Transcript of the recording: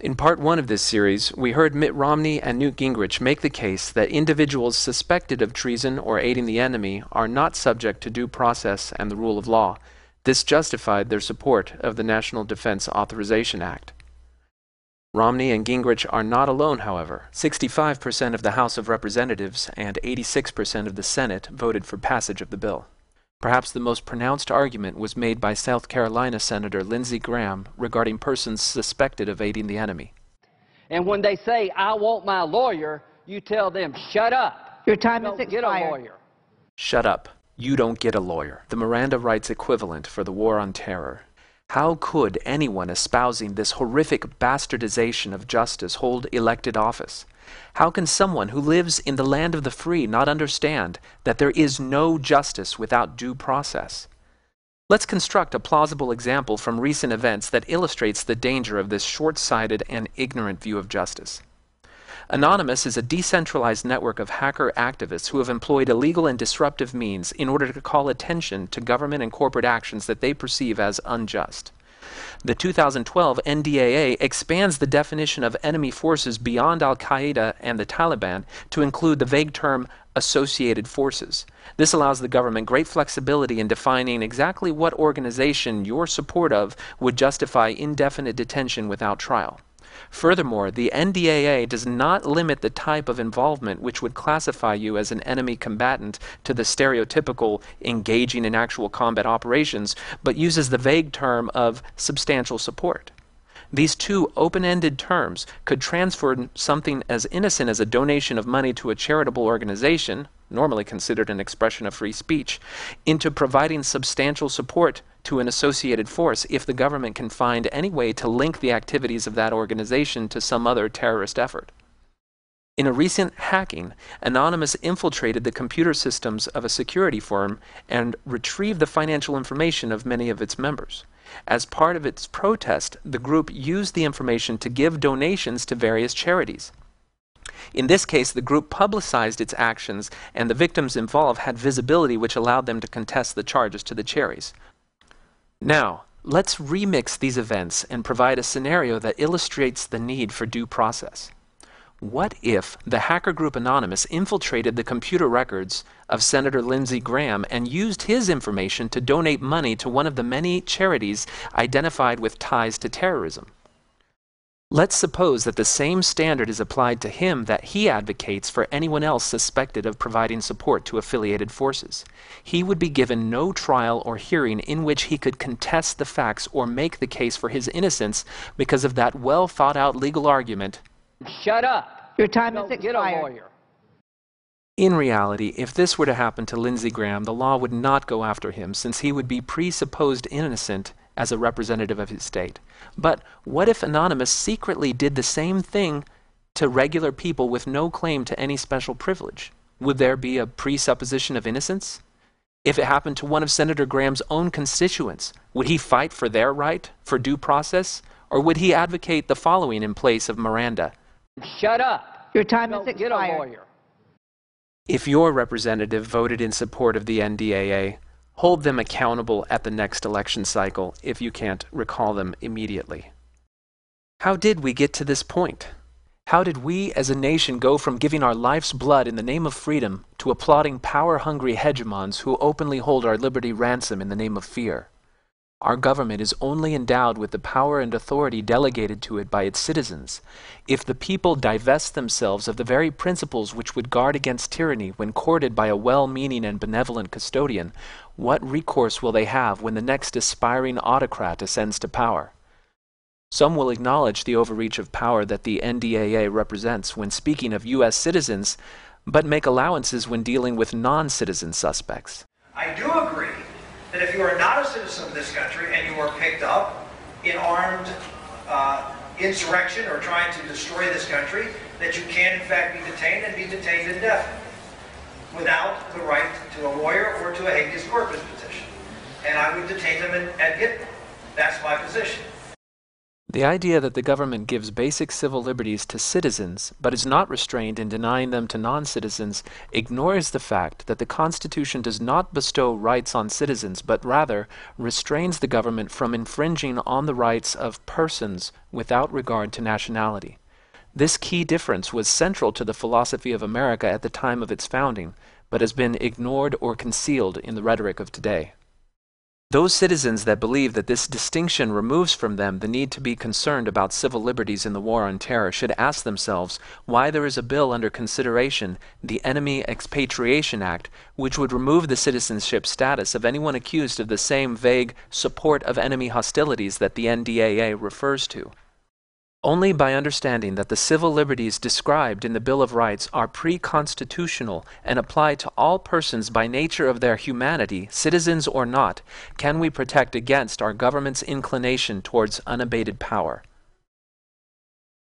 In part one of this series, we heard Mitt Romney and Newt Gingrich make the case that individuals suspected of treason or aiding the enemy are not subject to due process and the rule of law. This justified their support of the National Defense Authorization Act. Romney and Gingrich are not alone, however. 65% of the House of Representatives and 86% of the Senate voted for passage of the bill. Perhaps the most pronounced argument was made by South Carolina Senator Lindsey Graham regarding persons suspected of aiding the enemy. And when they say, "I want my lawyer," you tell them, "Shut up. Your time is Don't get a expired. lawyer." Shut up. You don't get a lawyer. The Miranda rights equivalent for the war on terror. How could anyone espousing this horrific bastardization of justice hold elected office? How can someone who lives in the land of the free not understand that there is no justice without due process? Let's construct a plausible example from recent events that illustrates the danger of this short-sighted and ignorant view of justice. Anonymous is a decentralized network of hacker activists who have employed illegal and disruptive means in order to call attention to government and corporate actions that they perceive as unjust. The 2012 NDAA expands the definition of enemy forces beyond Al-Qaeda and the Taliban to include the vague term associated forces. This allows the government great flexibility in defining exactly what organization your support of would justify indefinite detention without trial. Furthermore, the NDAA does not limit the type of involvement which would classify you as an enemy combatant to the stereotypical engaging in actual combat operations, but uses the vague term of substantial support. These two open-ended terms could transfer something as innocent as a donation of money to a charitable organization, normally considered an expression of free speech, into providing substantial support to an associated force if the government can find any way to link the activities of that organization to some other terrorist effort. In a recent hacking, Anonymous infiltrated the computer systems of a security firm and retrieved the financial information of many of its members. As part of its protest, the group used the information to give donations to various charities. In this case, the group publicized its actions, and the victims involved had visibility which allowed them to contest the charges to the charities. Now, let's remix these events and provide a scenario that illustrates the need for due process. What if the hacker group Anonymous infiltrated the computer records of Senator Lindsey Graham and used his information to donate money to one of the many charities identified with ties to terrorism? Let's suppose that the same standard is applied to him that he advocates for anyone else suspected of providing support to affiliated forces. He would be given no trial or hearing in which he could contest the facts or make the case for his innocence because of that well-thought-out legal argument, "Shut up. Your time is Don't get a expired. lawyer." In reality, if this were to happen to Lindsey Graham, the law would not go after him since he would be presupposed innocent as a representative of his state. But what if Anonymous secretly did the same thing to regular people with no claim to any special privilege? Would there be a presupposition of innocence? If it happened to one of Senator Graham's own constituents, would he fight for their right, for due process? Or would he advocate the following in place of Miranda? "Shut up. Your time Don't is get a expired. lawyer." If your representative voted in support of the NDAA, hold them accountable at the next election cycle if you can't recall them immediately. How did we get to this point? How did we as a nation go from giving our life's blood in the name of freedom to applauding power-hungry hegemons who openly hold our liberty ransom in the name of fear? Our government is only endowed with the power and authority delegated to it by its citizens. If the people divest themselves of the very principles which would guard against tyranny when courted by a well-meaning and benevolent custodian, what recourse will they have when the next aspiring autocrat ascends to power? Some will acknowledge the overreach of power that the NDAA represents when speaking of U.S. citizens, but make allowances when dealing with non-citizen suspects. I do agree that if you are not a citizen of this country and you are picked up in armed insurrection or trying to destroy this country, that you can in fact be detained and be detained indefinitely without the right to a lawyer or to a habeas corpus petition. And I would detain them and get them. That's my position. The idea that the government gives basic civil liberties to citizens, but is not restrained in denying them to non-citizens, ignores the fact that the Constitution does not bestow rights on citizens, but rather restrains the government from infringing on the rights of persons without regard to nationality. This key difference was central to the philosophy of America at the time of its founding, but has been ignored or concealed in the rhetoric of today. Those citizens that believe that this distinction removes from them the need to be concerned about civil liberties in the War on Terror should ask themselves why there is a bill under consideration, the Enemy Expatriation Act, which would remove the citizenship status of anyone accused of the same vague support of enemy hostilities that the NDAA refers to. Only by understanding that the civil liberties described in the Bill of Rights are pre-constitutional and apply to all persons by nature of their humanity, citizens or not, can we protect against our government's inclination towards unabated power.